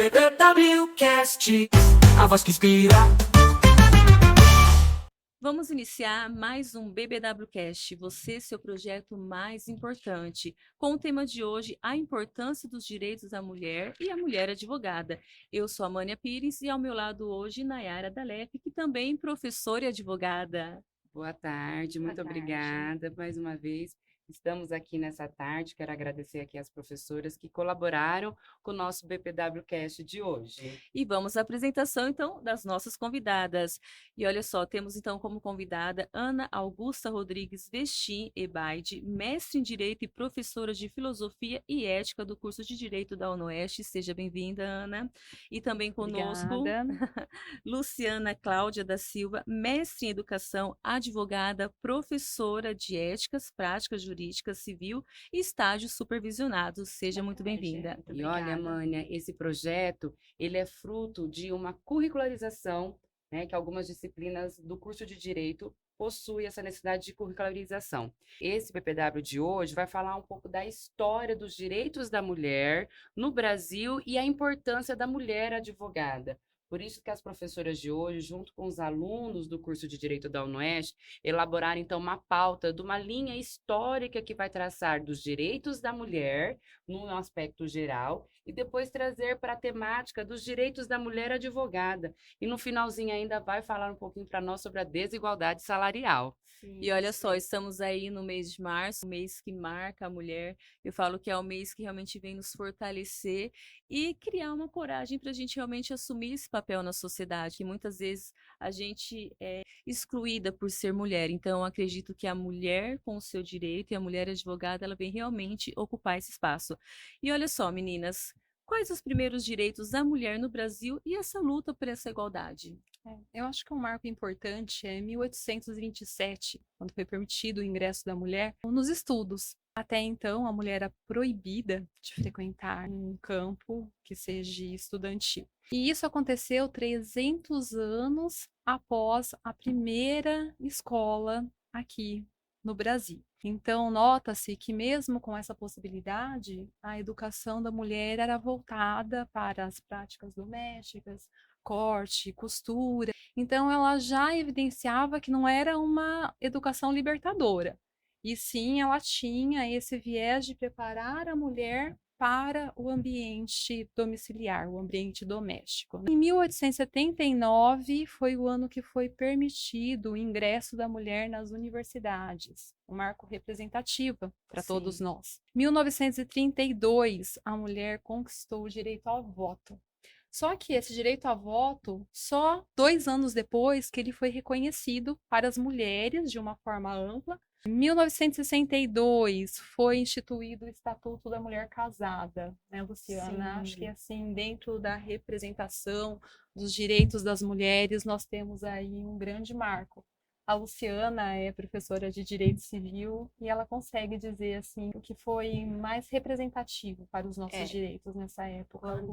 BBWcast, a voz que inspira. Vamos iniciar mais um BBWcast, você, seu projeto mais importante, com o tema de hoje, a importância dos direitos da mulher e a mulher advogada. Eu sou a Mânia Pires e ao meu lado hoje, Nayara Dalef, que também é professora e advogada. Boa tarde, muito obrigada mais uma vez. Estamos aqui nessa tarde, quero agradecer aqui às professoras que colaboraram com o nosso BPWcast de hoje. E vamos à apresentação, então, das nossas convidadas. E olha só, temos então como convidada Ana Augusta Rodrigues Vestim Ebaide, mestre em Direito e professora de Filosofia e Ética do curso de Direito da UnoOeste. Seja bem-vinda, Ana. E também conosco, Luciana Cláudia da Silva, mestre em Educação, advogada, professora de Éticas, Práticas Jurídicas, Civil e estágios supervisionados. Seja muito bem-vinda. E olha, Mânia, esse projeto, ele é fruto de uma curricularização, né, que algumas disciplinas do curso de Direito possuem essa necessidade de curricularização. Esse PPW de hoje vai falar um pouco da história dos direitos da mulher no Brasil e a importância da mulher advogada. Por isso que as professoras de hoje, junto com os alunos do curso de Direito da UnoOeste, elaboraram, então, uma pauta de uma linha histórica que vai traçar dos direitos da mulher, num aspecto geral, e depois trazer para a temática dos direitos da mulher advogada. E no finalzinho ainda vai falar um pouquinho para nós sobre a desigualdade salarial. E olha só, estamos aí no mês de março, o mês que marca a mulher. Eu falo que é o mês que realmente vem nos fortalecer e criar uma coragem para a gente realmente assumir esse papel na sociedade, que muitas vezes a gente é excluída por ser mulher. Então, eu acredito que a mulher com o seu direito e a mulher advogada, ela vem realmente ocupar esse espaço. E olha só, meninas, quais os primeiros direitos da mulher no Brasil e essa luta por essa igualdade? Eu acho que um marco importante é 1827, quando foi permitido o ingresso da mulher nos estudos. Até então, a mulher era proibida de frequentar um campo que seja estudantil. E isso aconteceu 300 anos após a primeira escola aqui no Brasil. Então, nota-se que mesmo com essa possibilidade, a educação da mulher era voltada para as práticas domésticas, corte, costura. Então, ela já evidenciava que não era uma educação libertadora, e sim ela tinha esse viés de preparar a mulher para o ambiente domiciliar, o ambiente doméstico. Em 1879 foi o ano que foi permitido o ingresso da mulher nas universidades, um marco representativo para todos nós. Em 1932, a mulher conquistou o direito ao voto. Só que esse direito a voto, só 2 anos depois que ele foi reconhecido para as mulheres de uma forma ampla. Em 1962 foi instituído o Estatuto da Mulher Casada, né, Luciana? Acho que assim, dentro da representação dos direitos das mulheres, nós temos aí um grande marco. A Luciana é professora de Direito Civil e ela consegue dizer assim o que foi mais representativo para os nossos direitos nessa época.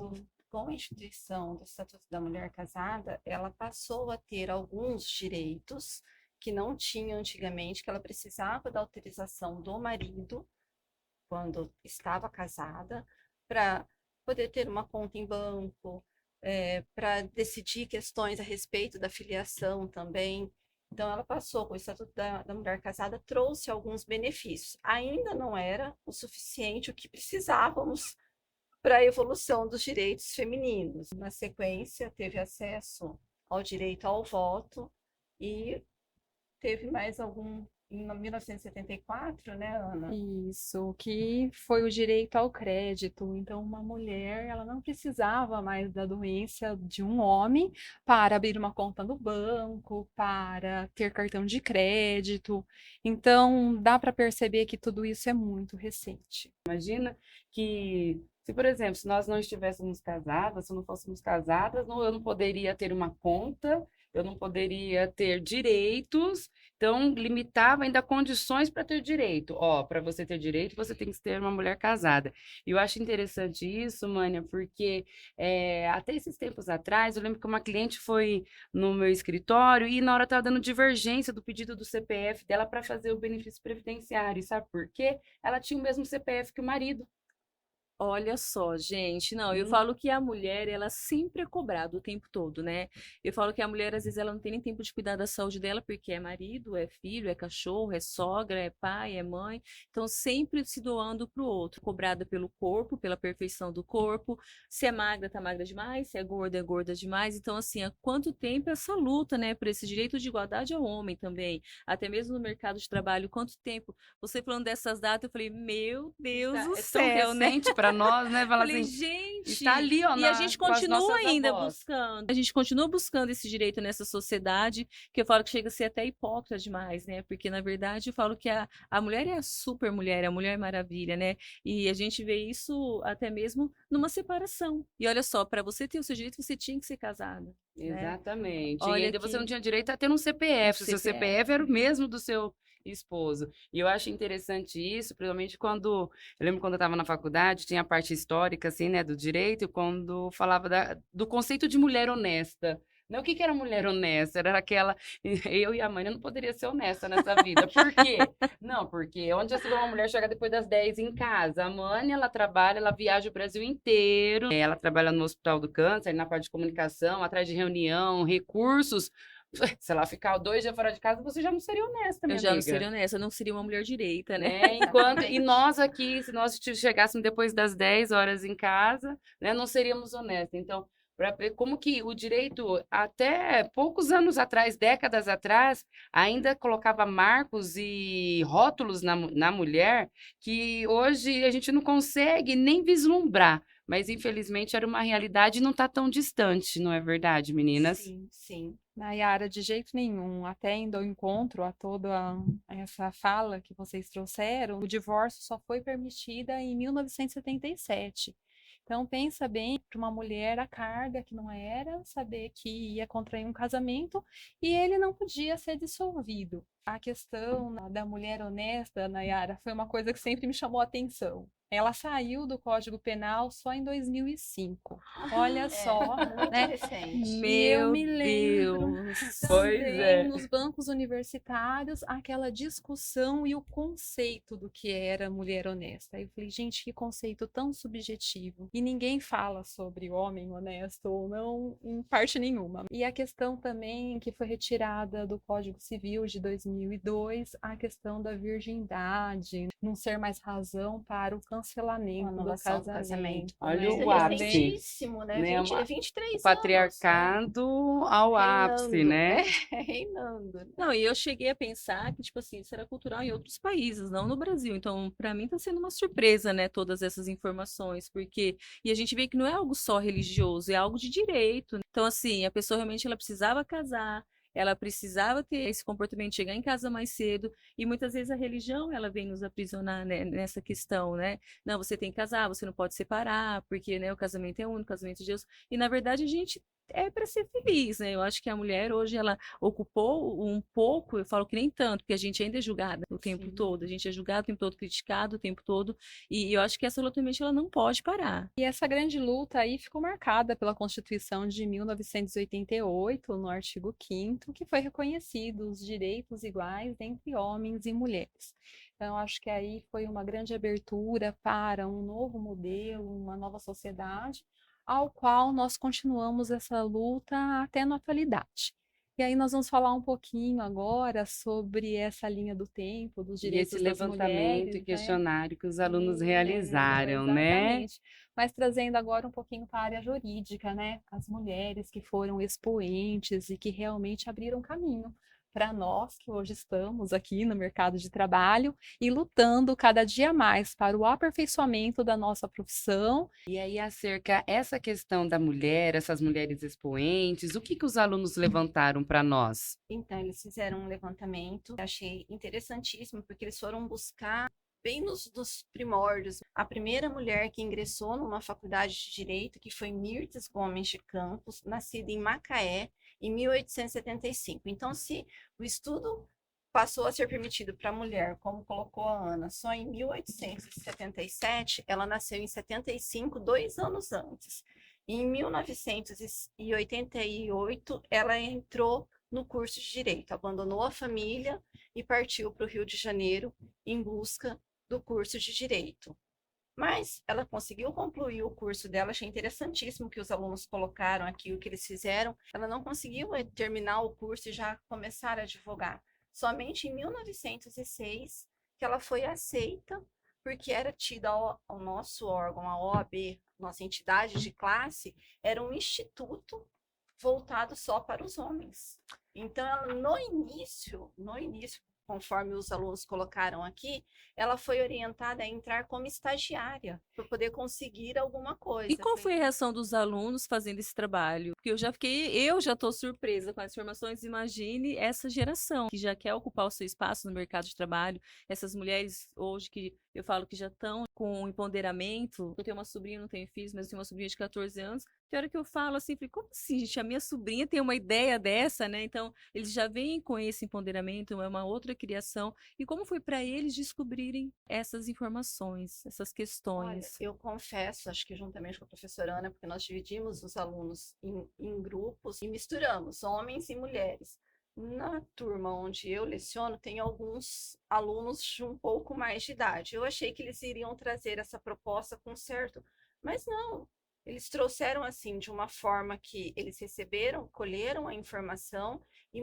Com a instituição do Estatuto da Mulher Casada, ela passou a ter alguns direitos que não tinha antigamente, que ela precisava da autorização do marido, quando estava casada, para poder ter uma conta em banco, para decidir questões a respeito da filiação também. Então, ela passou com o Estatuto da Mulher Casada, trouxe alguns benefícios. Ainda não era o suficiente o que precisávamos para a evolução dos direitos femininos. Na sequência, teve acesso ao direito ao voto e teve mais algum em 1974, né, Ana? Isso, que foi o direito ao crédito. Então, uma mulher, ela não precisava mais da anuência de um homem para abrir uma conta no banco, para ter cartão de crédito. Então, dá para perceber que tudo isso é muito recente. Imagina que, se, por exemplo, se nós não estivéssemos casadas, se não fôssemos casadas, eu não poderia ter uma conta, eu não poderia ter direitos, então limitava ainda condições para ter direito. Ó, para você ter direito, você tem que ser uma mulher casada. E eu acho interessante isso, Mânia, porque até esses tempos atrás, eu lembro que uma cliente foi no meu escritório e na hora estava dando divergência do pedido do CPF dela para fazer o benefício previdenciário. E sabe por quê? Ela tinha o mesmo CPF que o marido. Olha só, gente, não, eu Hum. falo que a mulher, ela sempre é cobrada o tempo todo, né? Eu falo que a mulher, às vezes, ela não tem nem tempo de cuidar da saúde dela, porque é marido, é filho, é cachorro, é sogra, é pai, é mãe. Então, sempre se doando pro outro, cobrada pelo corpo, pela perfeição do corpo. Se é magra, tá magra demais, se é gorda demais. Então, assim, há quanto tempo essa luta, né, por esse direito de igualdade ao homem também, até mesmo no mercado de trabalho, quanto tempo? Você falando dessas datas, eu falei, meu Deus do É tão céu, né? recente para nós, né? Fala Falei, assim, gente, está ali, ó, e a gente com as continua nossas ainda avós. buscando, a gente continua buscando esse direito nessa sociedade, que eu falo que chega a ser até hipócrita demais, né? Porque, na verdade, eu falo que a mulher é a super mulher, a mulher maravilha, né? E a gente vê isso até mesmo numa separação. E olha só, para você ter o seu direito, você tinha que ser casada, né? Exatamente. E Olha ainda você não que tinha direito a ter um CPF. O seu CPF. CPF era o mesmo do seu esposo. E eu acho interessante isso, principalmente quando. Eu lembro quando eu estava na faculdade, tinha a parte histórica, assim, né, do direito, quando falava do conceito de mulher honesta. Né? O que que era mulher honesta? Era aquela. Eu e a mãe não poderia ser honesta nessa vida. Por quê? Não, porque onde já se vê uma mulher chegar depois das 10 em casa? A mãe, ela trabalha, ela viaja o Brasil inteiro. Ela trabalha no Hospital do Câncer, na parte de comunicação, atrás de reunião, recursos. Se ela ficar 2 dias fora de casa, você já não seria honesta, Eu minha já não amiga. seria honesta, eu não seria uma mulher direita, né? Né? Enquanto, e Exatamente. nós aqui, se nós chegássemos depois das 10 horas em casa, né, não seríamos honestas. Então, para ver como que o direito, até poucos anos atrás, décadas atrás, ainda colocava marcos e rótulos na mulher que hoje a gente não consegue nem vislumbrar. Mas, infelizmente, era uma realidade e não está tão distante, não é verdade, meninas? Sim, sim. Nayara, de jeito nenhum, até indo ao encontro a toda essa fala que vocês trouxeram, o divórcio só foi permitida em 1977. Então, pensa bem, para uma mulher, a carga que não era saber que ia contrair um casamento e ele não podia ser dissolvido. A questão da mulher honesta, Nayara, foi uma coisa que sempre me chamou a atenção. Ela saiu do Código Penal só em 2005. Olha só, Muito né? recente. E eu Meu me lembro Deus. Pois também é. nos bancos universitários aquela discussão e o conceito do que era mulher honesta. Eu falei, gente, que conceito tão subjetivo. E ninguém fala sobre homem honesto ou não em parte nenhuma. E a questão também que foi retirada do Código Civil de 2002, a questão da virgindade, não ser mais razão para o Com a cancelamento do anulação do casamento. casamento. Olha Né? Isso o é ápice, recentíssimo, né? né? 23 O anos, né? patriarcado ao ápice, Reinando, né? reinando. Né? Não, e eu cheguei a pensar que, tipo assim, isso era cultural em outros países, não no Brasil. Então, para mim, tá sendo uma surpresa, né, todas essas informações, porque e a gente vê que não é algo só religioso, é algo de direito. Né? Então, assim, a pessoa realmente ela precisava casar, ela precisava ter esse comportamento, de chegar em casa mais cedo, e muitas vezes a religião ela vem nos aprisionar, né, nessa questão, né? Não, você tem que casar, você não pode separar, porque, né, o casamento é único, o casamento de Deus. E na verdade a gente é para ser feliz, né? Eu acho que a mulher hoje ela ocupou um pouco, eu falo que nem tanto, porque a gente ainda é julgada o tempo Sim. todo, a gente é julgado o tempo todo, criticado o tempo todo, e eu acho que essa luta ela não pode parar. E essa grande luta aí ficou marcada pela Constituição de 1988, no artigo 5º, que foi reconhecido os direitos iguais entre homens e mulheres. Então, acho que aí foi uma grande abertura para um novo modelo, uma nova sociedade, ao qual nós continuamos essa luta até na atualidade. E aí nós vamos falar um pouquinho agora sobre essa linha do tempo, dos E esse direitos das levantamento e mulheres, né? questionário que os alunos Isso, realizaram, né? exatamente. Mas trazendo agora um pouquinho para a área jurídica, né? As mulheres que foram expoentes e que realmente abriram caminho para nós que hoje estamos aqui no mercado de trabalho e lutando cada dia mais para o aperfeiçoamento da nossa profissão. E aí, acerca essa questão da mulher, essas mulheres expoentes, o que que os alunos levantaram para nós? Então, eles fizeram um levantamento, eu achei interessantíssimo, porque eles foram buscar bem nos primórdios. A primeira mulher que ingressou numa faculdade de Direito, que foi Mirtes Gomes de Campos, nascida em Macaé, em 1875. Então, se o estudo passou a ser permitido para a mulher, como colocou a Ana, só em 1877, ela nasceu em 75, 2 anos antes. Em 1988, ela entrou no curso de Direito, abandonou a família e partiu para o Rio de Janeiro em busca do curso de Direito. Mas ela conseguiu concluir o curso dela, achei interessantíssimo o que os alunos colocaram aqui, o que eles fizeram. Ela não conseguiu terminar o curso e já começar a advogar. Somente em 1906 que ela foi aceita, porque era tida o nosso órgão, a OAB, nossa entidade de classe, era um instituto voltado só para os homens. Então, ela, no início, conforme os alunos colocaram aqui, ela foi orientada a entrar como estagiária, para poder conseguir alguma coisa. E qual foi a reação dos alunos fazendo esse trabalho? Porque eu já estou surpresa com as informações. Imagine essa geração que já quer ocupar o seu espaço no mercado de trabalho, essas mulheres hoje que eu falo que já estão com empoderamento. Eu tenho uma sobrinha, não tenho filhos, mas eu tenho uma sobrinha de 14 anos. Que hora que eu falo assim, falei, como assim, gente? A minha sobrinha tem uma ideia dessa, né? Então, eles já vêm com esse empoderamento, é uma outra criação. E como foi para eles descobrirem essas informações, essas Olha, questões? eu confesso, acho que juntamente com a professora Ana, porque nós dividimos os alunos em grupos e misturamos homens e mulheres. Na turma onde eu leciono, tem alguns alunos de um pouco mais de idade. Eu achei que eles iriam trazer essa proposta com certo, mas não. Eles trouxeram assim de uma forma que eles receberam, colheram a informação e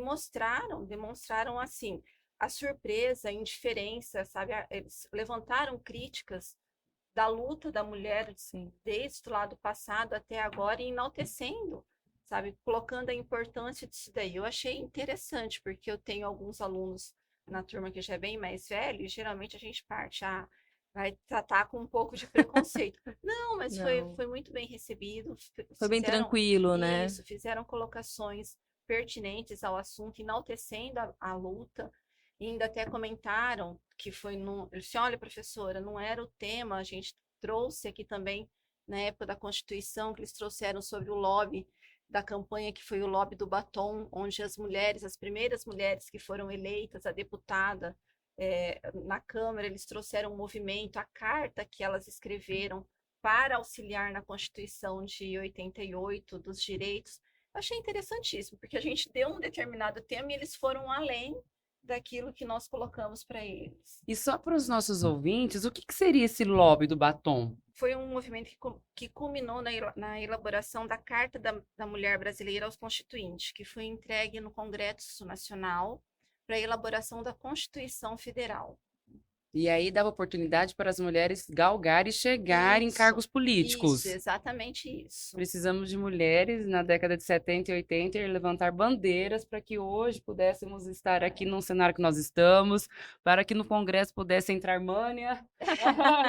demonstraram assim a surpresa, a indiferença, sabe? Eles levantaram críticas da luta da mulher Sim. desde o lado passado até agora e enaltecendo, sabe? Colocando a importância disso daí. Eu achei interessante, porque eu tenho alguns alunos na turma que já é bem mais velho e geralmente a gente parte, vai tratar com um pouco de preconceito. Não, mas Não. foi muito bem recebido. Foi bem Fizeram tranquilo, né? isso, fizeram colocações pertinentes ao assunto, enaltecendo a luta. E ainda até comentaram que foi no. Ele disse: olha, professora, não era o tema, a gente trouxe aqui também, na época da Constituição, que eles trouxeram sobre o lobby da campanha, que foi o lobby do batom, onde as mulheres, as primeiras mulheres que foram eleitas a deputada na Câmara, eles trouxeram um movimento, a carta que elas escreveram para auxiliar na Constituição de 88 dos direitos. Eu achei interessantíssimo, porque a gente deu um determinado tema e eles foram além daquilo que nós colocamos para eles. E só para os nossos ouvintes, o que seria esse lobby do batom? Foi um movimento que culminou na elaboração da Carta da Mulher Brasileira aos Constituintes, que foi entregue no Congresso Nacional para a elaboração da Constituição Federal. E aí dava oportunidade para as mulheres galgarem e chegarem em cargos políticos. Isso, exatamente isso. Precisamos de mulheres na década de 70 e 80 e levantar bandeiras para que hoje pudéssemos estar aqui num cenário que nós estamos, para que no Congresso pudesse entrar Mânia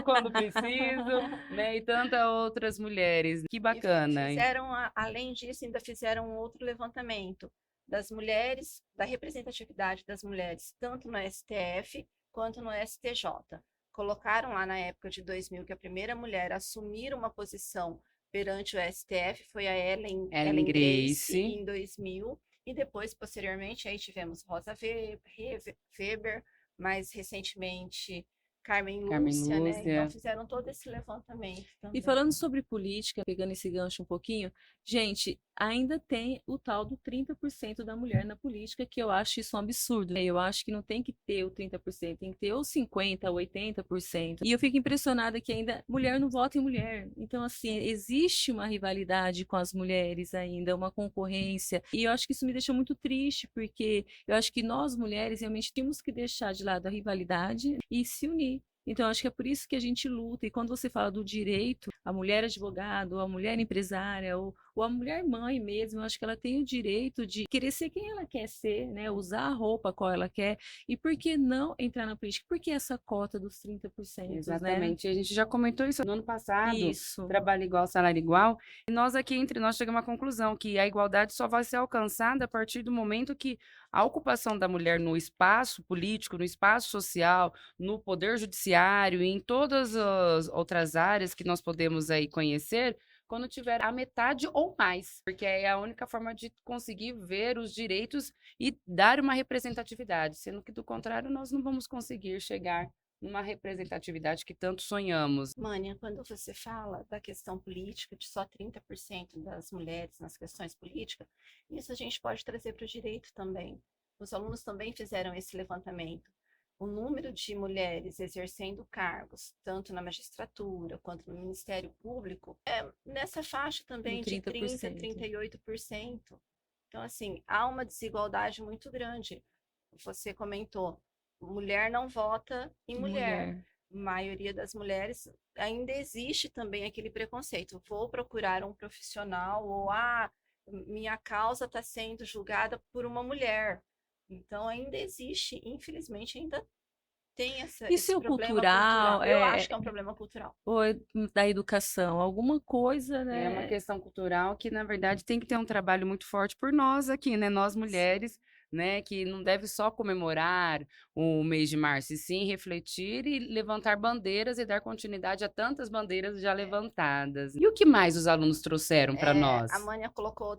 quando preciso, né? E tantas outras mulheres. Que bacana. Fizeram, além disso, ainda fizeram um outro levantamento das mulheres, da representatividade das mulheres, tanto no STF quanto no STJ. Colocaram lá na época de 2000 que a primeira mulher a assumir uma posição perante o STF foi a Ellen Grace, em 2000, e depois, posteriormente, aí tivemos Rosa Weber, mais recentemente Carmen Lúcia, né? Então fizeram todo esse levantamento também. E falando sobre política, pegando esse gancho um pouquinho, gente, ainda tem o tal do 30% da mulher na política, que eu acho isso um absurdo. Eu acho que não tem que ter o 30%, tem que ter ou 50%, ou 80%. E eu fico impressionada que ainda mulher não vota em mulher. Então, assim, existe uma rivalidade com as mulheres ainda, uma concorrência. E eu acho que isso me deixou muito triste, porque eu acho que nós, mulheres, realmente temos que deixar de lado a rivalidade e se unir. Então, acho que é por isso que a gente luta. E quando você fala do direito, a mulher advogada, ou a mulher empresária, ou a mulher mãe mesmo, eu acho que ela tem o direito de querer ser quem ela quer ser, né? Usar a roupa qual ela quer. E por que não entrar na política? Por que essa cota dos 30%? Exatamente. Né? A gente já comentou isso no ano passado. Isso. Trabalho igual, salário igual. E nós aqui, entre nós, chegamos à conclusão que a igualdade só vai ser alcançada a partir do momento que a ocupação da mulher no espaço político, no espaço social, no poder judiciário e em todas as outras áreas que nós podemos aí conhecer, quando tiver a metade ou mais, porque é a única forma de conseguir ver os direitos e dar uma representatividade, sendo que do contrário nós não vamos conseguir chegar numa representatividade que tanto sonhamos. Mânia, quando você fala da questão política, de só 30% das mulheres nas questões políticas, isso a gente pode trazer para o direito também. Os alunos também fizeram esse levantamento. o número de mulheres exercendo cargos, tanto na magistratura quanto no Ministério Público, é nessa faixa No também de 30%, 30%. 38%. Então, assim, há uma desigualdade muito grande. Você comentou, mulher não vota em mulher. Mulher. A maioria das mulheres ainda existe também aquele preconceito. Vou procurar um profissional ou minha causa está sendo julgada por uma mulher. Então ainda existe, infelizmente, ainda tem Isso esse é o problema cultural, cultural. Eu acho que é um problema cultural. ou é da educação? Alguma coisa, É uma né? questão cultural que, na verdade, tem que ter um trabalho muito forte por nós aqui, né? Nós mulheres, né? Que não deve só comemorar o mês de março, e sim refletir e levantar bandeiras e dar continuidade a tantas bandeiras já levantadas. E o que mais os alunos trouxeram para nós? A Mânia colocou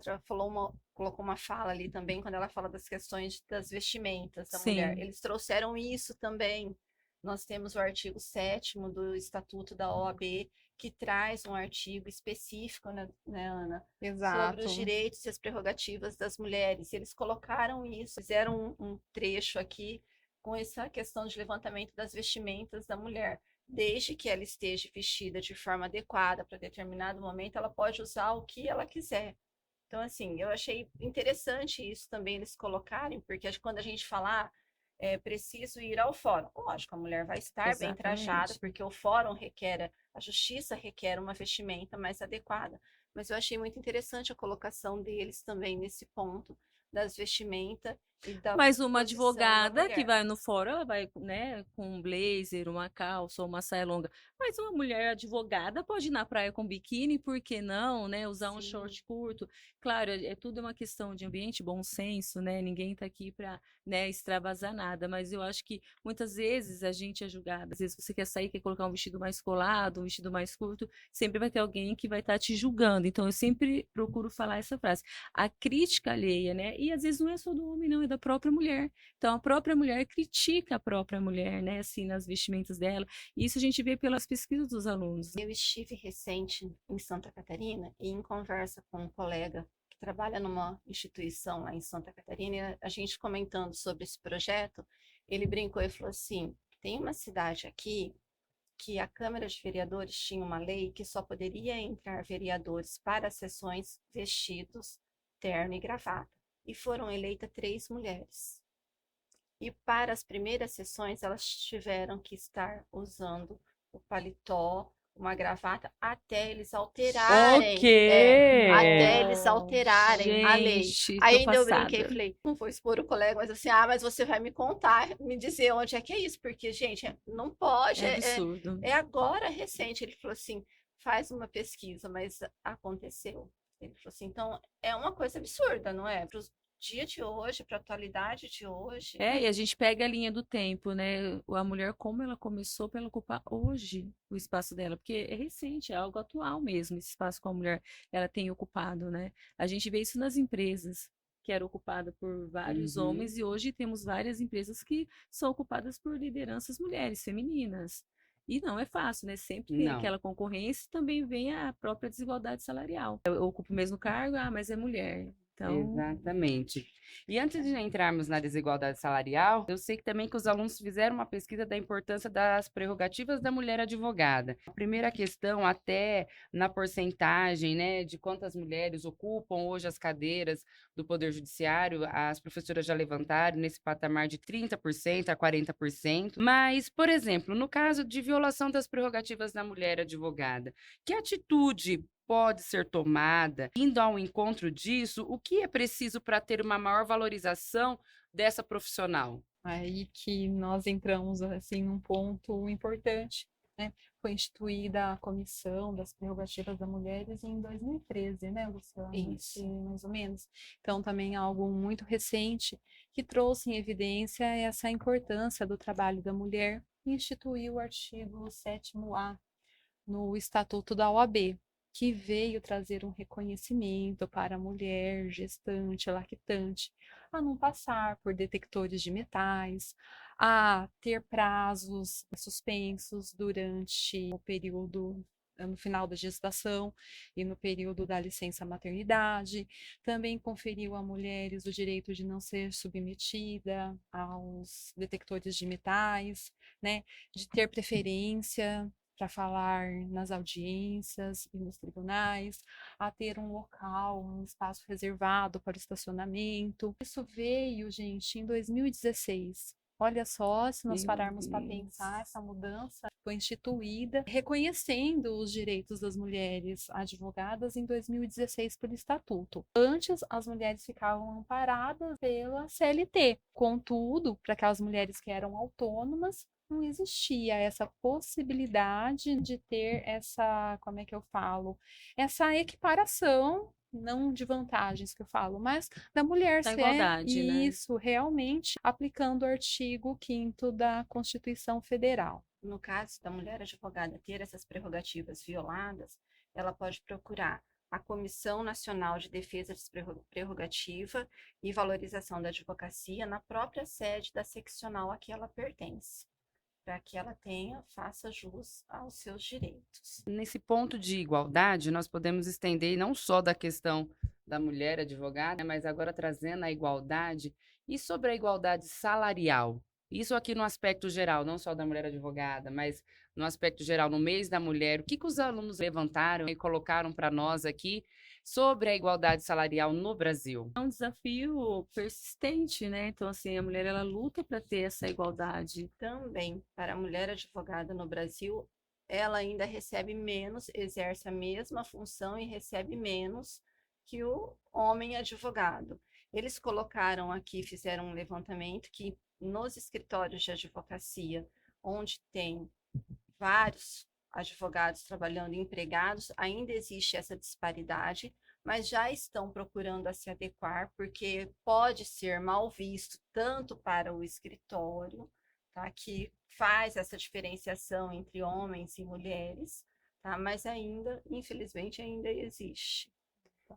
uma fala ali também, quando ela fala das questões das vestimentas da mulher. Sim. Eles trouxeram isso também. Nós temos o artigo 7º do Estatuto da OAB, que traz um artigo específico, né, Ana? Sobre Exato. os direitos e as prerrogativas das mulheres. Eles colocaram isso, fizeram um trecho aqui com essa questão de levantamento das vestimentas da mulher. Desde que ela esteja vestida de forma adequada para determinado momento, ela pode usar o que ela quiser. Então, assim, eu achei interessante isso também eles colocarem, porque quando a gente falar, é preciso ir ao fórum. Lógico, a mulher vai estar bem trajada, Exatamente. porque o fórum requer, a justiça requer uma vestimenta mais adequada. Mas eu achei muito interessante a colocação deles também nesse ponto das vestimentas e da Mas uma posição da advogada que mulher. vai no fórum, ela vai, né, com um blazer, uma calça ou uma saia longa. Mas uma mulher advogada pode ir na praia com biquíni, por que não, né? Usar um Sim. short curto. Claro, é tudo uma questão de ambiente, bom senso, né? Ninguém tá aqui para, né, extravasar nada. Mas eu acho que muitas vezes a gente é julgada. Às vezes você quer sair, quer colocar um vestido mais colado, um vestido mais curto, sempre vai ter alguém que vai estar te julgando. Então eu sempre procuro falar essa frase. A crítica alheia, né? E às vezes não é só do homem, não, é da própria mulher. Então a própria mulher critica a própria mulher, né? Assim, nas vestimentas dela. E isso a gente vê pelas pesquisas dos alunos. Eu estive recente em Santa Catarina e em conversa com um colega que trabalha numa instituição lá em Santa Catarina, e a gente comentando sobre esse projeto, ele brincou e falou assim: tem uma cidade aqui que a Câmara de Vereadores tinha uma lei que só poderia entrar vereadores para as sessões vestidos, terno e gravata. E foram eleitas 3 mulheres. E para as primeiras sessões, elas tiveram que estar usando o paletó, uma gravata, até eles alterarem. Até eles alterarem a lei. Gente, Aí tô ainda eu brinquei e passada. falei, não vou expor o colega, mas assim, mas você vai me contar, me dizer onde é que é isso, porque, gente, não pode, É absurdo. é agora recente. Ele falou assim, faz uma pesquisa, mas aconteceu. Ele falou assim, então é uma coisa absurda, não é? Para o dia de hoje, para a atualidade de hoje. É, e a gente pega a linha do tempo, né? A mulher, como ela começou para ela ocupar hoje o espaço dela, porque é recente, é algo atual mesmo, esse espaço que a mulher ela tem ocupado, né? A gente vê isso nas empresas, que era ocupada por vários homens, e hoje temos várias empresas que são ocupadas por lideranças mulheres, femininas. E não é fácil, né? Sempre tem Não. aquela concorrência e também vem a própria desigualdade salarial. Eu ocupo o mesmo cargo, mas é mulher. Então, Exatamente. E antes de entrarmos na desigualdade salarial, eu sei que também que os alunos fizeram uma pesquisa da importância das prerrogativas da mulher advogada. A primeira questão, até na porcentagem, né, de quantas mulheres ocupam hoje as cadeiras do Poder Judiciário, as professoras já levantaram nesse patamar de 30% a 40%. Mas, por exemplo, no caso de violação das prerrogativas da mulher advogada, que atitude pode ser tomada, indo ao encontro disso, o que é preciso para ter uma maior valorização dessa profissional? Aí que nós entramos assim num ponto importante, né? Foi instituída a Comissão das Prerrogativas das Mulheres em 2013, né, Luciana? Isso. Mais ou menos. Então, também algo muito recente que trouxe em evidência essa importância do trabalho da mulher e instituiu o artigo 7º-A no Estatuto da OAB, que veio trazer um reconhecimento para a mulher gestante, lactante, a não passar por detectores de metais, a ter prazos suspensos durante o período no final da gestação e no período da licença maternidade. Também conferiu a mulheres o direito de não ser submetida aos detectores de metais, né, de ter preferência para falar nas audiências e nos tribunais, a ter um local, um espaço reservado para o estacionamento. Isso veio, gente, em 2016. Olha só, se nós Meu pararmos para Deus. pensar, essa mudança foi instituída reconhecendo os direitos das mulheres advogadas em 2016 pelo Estatuto. Antes, as mulheres ficavam amparadas pela CLT. Contudo, para aquelas mulheres que eram autônomas, não existia essa possibilidade de ter essa, como é que eu falo, essa equiparação, não de vantagens que eu falo, mas da mulher Da ser igualdade, né? isso realmente aplicando o artigo 5º da Constituição Federal. No caso da mulher advogada ter essas prerrogativas violadas, ela pode procurar a Comissão Nacional de Defesa de Prerrogativa e Valorização da Advocacia na própria sede da seccional a que ela pertence, para que ela faça jus aos seus direitos. Nesse ponto de igualdade, nós podemos estender não só da questão da mulher advogada, mas agora trazendo a igualdade e sobre a igualdade salarial. Isso aqui no aspecto geral, não só da mulher advogada, mas no aspecto geral, no mês da mulher. O que os alunos levantaram e colocaram para nós aqui sobre a igualdade salarial no Brasil? É um desafio persistente, né? Então, assim, a mulher ela luta para ter essa igualdade. Também, para a mulher advogada no Brasil, ela ainda recebe menos, exerce a mesma função e recebe menos que o homem advogado. Eles colocaram aqui, fizeram um levantamento que nos escritórios de advocacia, onde tem vários advogados trabalhando empregados, ainda existe essa disparidade, mas já estão procurando a se adequar, porque pode ser mal visto tanto para o escritório, tá, que faz essa diferenciação entre homens e mulheres, tá, mas ainda, infelizmente, ainda existe.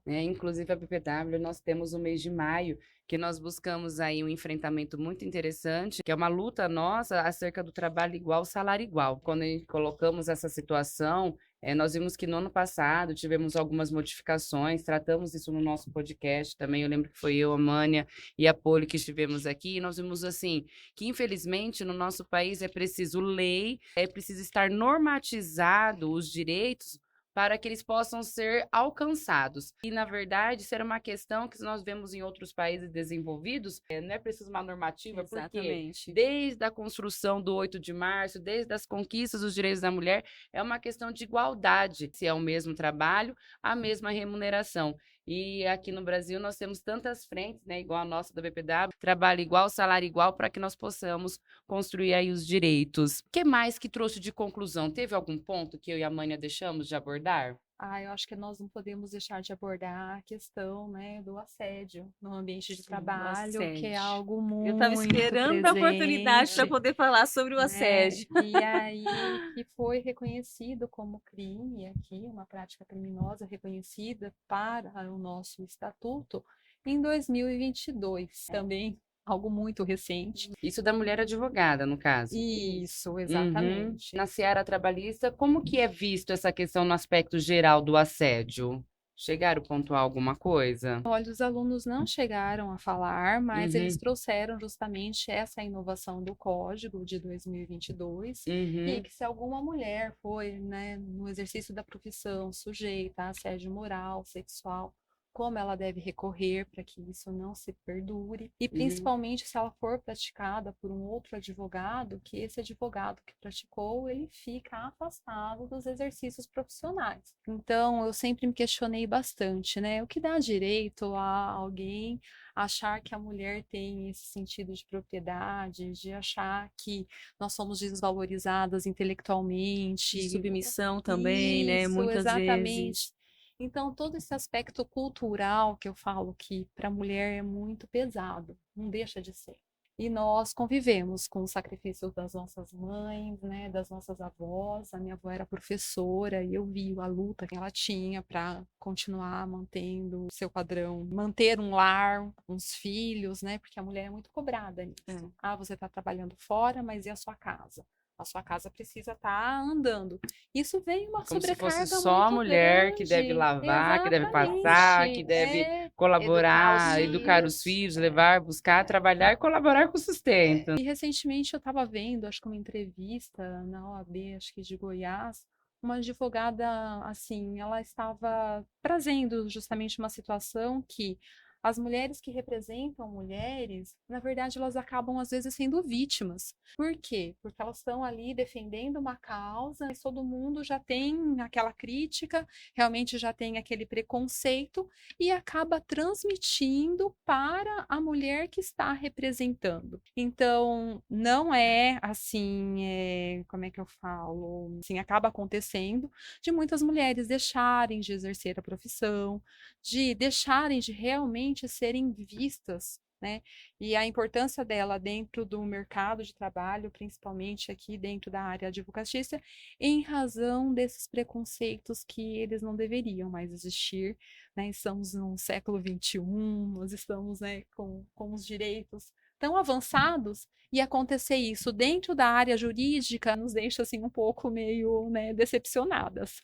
Inclusive a BPW, nós temos o mês de maio, que nós buscamos aí um enfrentamento muito interessante, que é uma luta nossa acerca do trabalho igual, salário igual. Quando colocamos essa situação, nós vimos que no ano passado tivemos algumas modificações, tratamos isso no nosso podcast também. Eu lembro que foi eu, a Mânia e a Poli que estivemos aqui, e nós vimos assim, que infelizmente no nosso país é preciso lei, é preciso estar normatizado os direitos para que eles possam ser alcançados. E, na verdade, isso era uma questão que nós vemos em outros países desenvolvidos, não é preciso uma normativa, porque Exatamente. desde a construção do 8 de março, desde as conquistas dos direitos da mulher, é uma questão de igualdade, se é o mesmo trabalho, a mesma remuneração. E aqui no Brasil nós temos tantas frentes, né, igual a nossa da BPW, trabalho igual, salário igual, para que nós possamos construir aí os direitos. O que mais que trouxe de conclusão? Teve algum ponto que eu e a Mânia deixamos de abordar? Eu acho que nós não podemos deixar de abordar a questão, né, do assédio no ambiente de Sim, do trabalho, que é assédio. algo Eu estava muito esperando a oportunidade para presente, poder falar sobre o né? assédio. E aí que foi reconhecido como crime aqui, uma prática criminosa reconhecida para o nosso estatuto em 2022, também algo muito recente. Isso da mulher advogada, no caso. Isso, Uhum. exatamente. Na seara trabalhista, como que é visto essa questão no aspecto geral do assédio? Chegaram a pontuar alguma coisa? Olha, os alunos não chegaram a falar, mas eles Uhum. trouxeram justamente essa inovação do Código de 2022, e Uhum. que se alguma mulher foi, né, no exercício da profissão sujeita a assédio moral, sexual, como ela deve recorrer para que isso não se perdure, e principalmente se ela for praticada por um outro advogado, que esse advogado que praticou, ele fica afastado dos exercícios profissionais. Então, eu sempre me questionei bastante, né? O que dá direito a alguém achar que a mulher tem esse sentido de propriedade, de achar que nós somos desvalorizadas intelectualmente. De submissão também, né? Isso, Muitas exatamente. vezes. Então, todo esse aspecto cultural que eu falo que para a mulher é muito pesado, não deixa de ser. E nós convivemos com os sacrifícios das nossas mães, né, das nossas avós. A minha avó era professora e eu vi a luta que ela tinha para continuar mantendo o seu padrão, manter um lar, uns filhos, né, porque a mulher é muito cobrada nisso. Você está trabalhando fora, mas e a sua casa? A sua casa precisa estar andando. Isso vem uma Como se sobrecarga fosse só a muito mulher que deve grande. lavar, que deve passar, que Exatamente. deve Educar colaborar, os educar os filhos. filhos, levar, buscar, trabalhar e colaborar com o sustento. E recentemente eu estava vendo, acho que uma entrevista na OAB, acho que de Goiás, uma advogada, assim, ela estava trazendo justamente uma situação que as mulheres que representam mulheres, na verdade, elas acabam às vezes sendo vítimas. Por quê? Porque elas estão ali defendendo uma causa, mas todo mundo já tem aquela crítica, realmente já tem aquele preconceito e acaba transmitindo para a mulher que está representando. Então, não é assim, como é que eu falo? Assim, acaba acontecendo de muitas mulheres deixarem de exercer a profissão, de deixarem de realmente serem vistas, né? E a importância dela dentro do mercado de trabalho, principalmente aqui dentro da área advocatícia, em razão desses preconceitos que eles não deveriam mais existir, né? Estamos no século XXI, nós estamos, né, com os direitos tão avançados e acontecer isso dentro da área jurídica nos deixa assim um pouco meio, né, decepcionadas.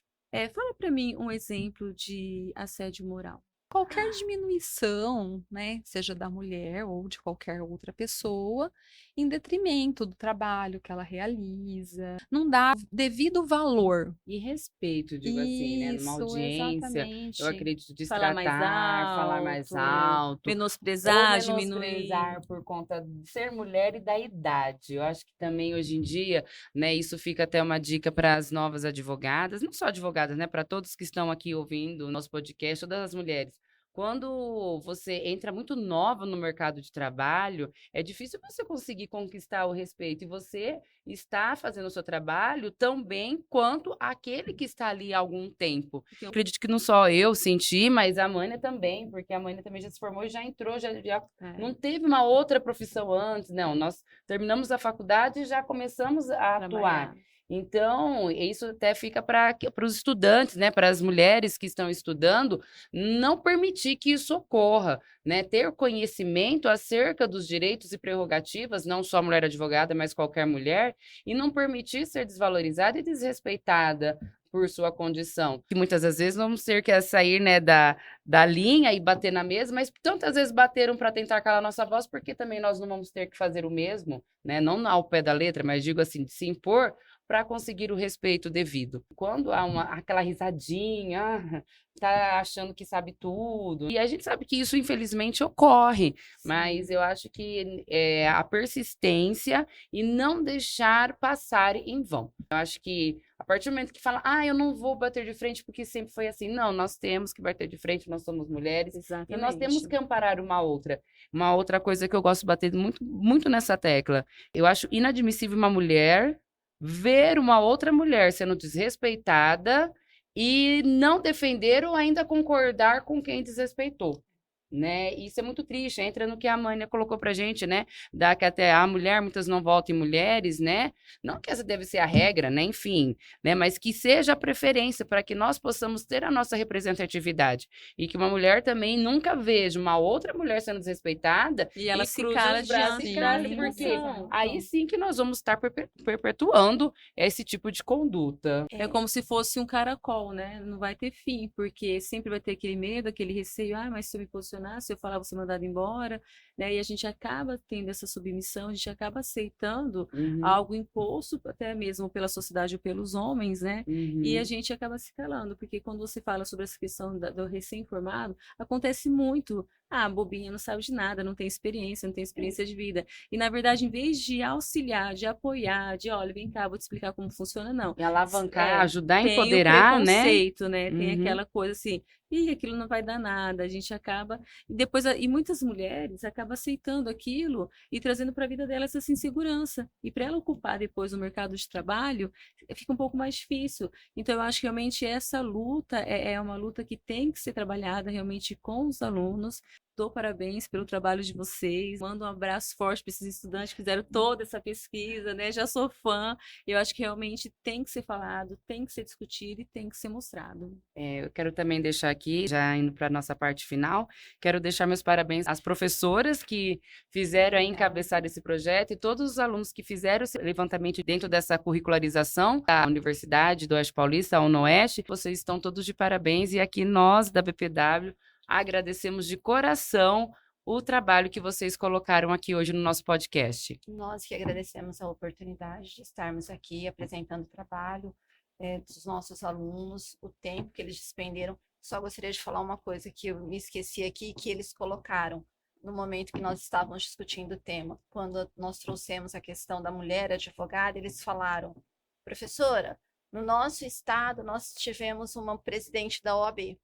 Fala para mim um exemplo de assédio moral. Qualquer diminuição, né, seja da mulher ou de qualquer outra pessoa, em detrimento do trabalho que ela realiza, não dá devido valor. E respeito, digo assim, né? Numa Isso, audiência, eu exatamente. acredito Falar mais destratar, falar mais alto, alto, ou menosprezar, diminuir. menosprezar por conta de ser mulher e da idade. Eu acho que também hoje em dia, né, isso fica até uma dica para as novas advogadas, não só advogadas, né, para todos que estão aqui ouvindo o nosso podcast, todas as mulheres. Quando você entra muito nova no mercado de trabalho, é difícil você conseguir conquistar o respeito. E você está fazendo o seu trabalho tão bem quanto aquele que está ali há algum tempo. Eu acredito que não só eu senti, mas a Mânia também, porque a Mânia também já se formou e já entrou, já não teve uma outra profissão antes, não. Nós terminamos a faculdade e já começamos a atuar. Trabalhar. Então, isso até fica para os estudantes, né, para as mulheres que estão estudando, não permitir que isso ocorra, né, ter conhecimento acerca dos direitos e prerrogativas, não só a mulher advogada, mas qualquer mulher, e não permitir ser desvalorizada e desrespeitada por sua condição. Que muitas das vezes vamos ter que sair, né, da linha e bater na mesa, mas tantas vezes bateram para tentar calar nossa voz, porque também nós não vamos ter que fazer o mesmo, né, não ao pé da letra, mas digo assim, de se impor, para conseguir o respeito devido. Quando há aquela risadinha, tá achando que sabe tudo. E a gente sabe que isso, infelizmente, ocorre, mas eu acho que a persistência e não deixar passar em vão. Eu acho que a partir do momento que fala, eu não vou bater de frente porque sempre foi assim. Não, nós temos que bater de frente, nós somos mulheres. Exatamente. E nós temos que amparar uma outra. Uma outra coisa que eu gosto de bater muito, muito nessa tecla. Eu acho inadmissível uma mulher ver uma outra mulher sendo desrespeitada e não defender ou ainda concordar com quem desrespeitou, né? Isso é muito triste, entra no que a Mânia colocou pra gente, né? Da que até a mulher, muitas não votam em mulheres, né? Não que essa deve ser a regra, né? Enfim, né? Mas que seja a preferência para que nós possamos ter a nossa representatividade e que uma mulher também nunca veja uma outra mulher sendo desrespeitada E ela se cruze cala os braços diante e da cale, porque limitação. aí sim que nós vamos estar perpetuando esse tipo de conduta. É como se fosse um caracol, né? Não vai ter fim, porque sempre vai ter aquele medo, aquele receio, mas se eu me posicionar, se eu falar, vou ser mandado embora, né? E a gente acaba tendo essa submissão, a gente acaba aceitando algo imposto até mesmo pela sociedade ou pelos homens, né? E a gente acaba se calando, porque quando você fala sobre essa questão do recém-formado, acontece muito. Bobinha, não sabe de nada, não tem experiência de vida. E, na verdade, em vez de auxiliar, de apoiar, de, olha, vem cá, vou te explicar como funciona, não. E alavancar, ajudar a Tem empoderar, o né? preconceito, né? Tem aquela coisa assim, aquilo não vai dar nada, a gente acaba, e depois, e muitas mulheres acabam aceitando aquilo e trazendo para a vida delas essa insegurança, e para ela ocupar depois o mercado de trabalho, fica um pouco mais difícil. Então, eu acho que realmente essa luta é uma luta que tem que ser trabalhada realmente com os alunos, Dou parabéns pelo trabalho de vocês. Mando um abraço forte para esses estudantes que fizeram toda essa pesquisa, né? Já sou fã. Eu acho que realmente tem que ser falado, tem que ser discutido e tem que ser mostrado. Eu quero também deixar aqui, já indo para a nossa parte final, quero deixar meus parabéns às professoras que fizeram aí encabeçar esse projeto e todos os alunos que fizeram esse levantamento dentro dessa curricularização da Universidade do Oeste Paulista, a UNOeste. Vocês estão todos de parabéns e aqui nós, da BPW, agradecemos de coração o trabalho que vocês colocaram aqui hoje no nosso podcast. Nós que agradecemos a oportunidade de estarmos aqui apresentando o trabalho dos nossos alunos, o tempo que eles despenderam. Só gostaria de falar uma coisa que eu me esqueci aqui, que eles colocaram no momento que nós estávamos discutindo o tema. Quando nós trouxemos a questão da mulher advogada, eles falaram: professora, no nosso estado nós tivemos uma presidente da OAB.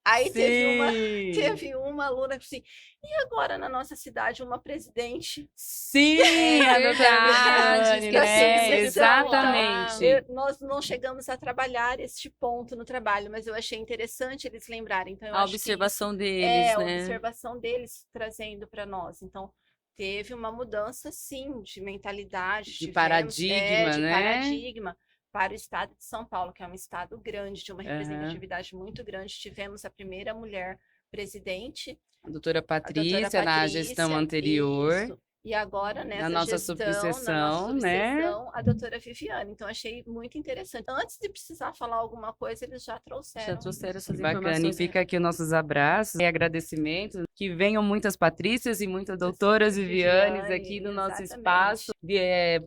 Aí teve uma aluna que assim, e agora na nossa cidade uma presidente? Sim, a doutora Viviane, né? Exatamente. Nós não chegamos a trabalhar este ponto no trabalho, mas eu achei interessante eles lembrarem. Então, eu A acho observação que deles, a né? observação deles trazendo para nós. Então, teve uma mudança, sim, de mentalidade, De paradigma, de né? paradigma. Para o estado de São Paulo, que é um estado grande, de uma representatividade muito grande. Tivemos a primeira mulher presidente, A doutora Patrícia, a doutora na Patrícia, gestão anterior. isso. E agora, nessa Na nossa gestão, subseção, né? a doutora Viviane. Então, achei muito interessante. Antes de precisar falar alguma coisa, eles já trouxeram. essas Bacana, e informações. fica aqui os nossos abraços e agradecimentos. Que venham muitas Patrícias e muitas doutoras Vivianes aqui no nosso espaço,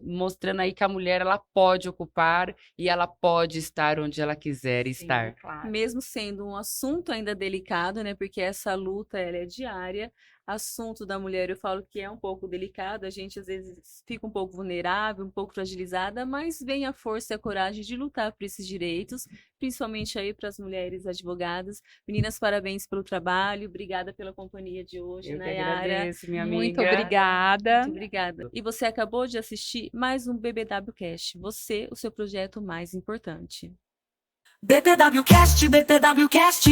mostrando aí que a mulher ela pode ocupar e ela pode estar onde ela quiser estar. Claro. Mesmo sendo um assunto ainda delicado, né? Porque essa luta ela é diária. Assunto da mulher, eu falo que é um pouco delicado, a gente às vezes fica um pouco vulnerável, um pouco fragilizada, mas vem a força e a coragem de lutar por esses direitos, principalmente aí para as mulheres advogadas. Meninas, parabéns pelo trabalho, obrigada pela companhia de hoje, Eu que Nayara. agradeço, minha amiga. Muito obrigada. Muito obrigada. E você acabou de assistir mais um BBW Cast. Você, o seu projeto mais importante. BPW Cast, BPW Cast.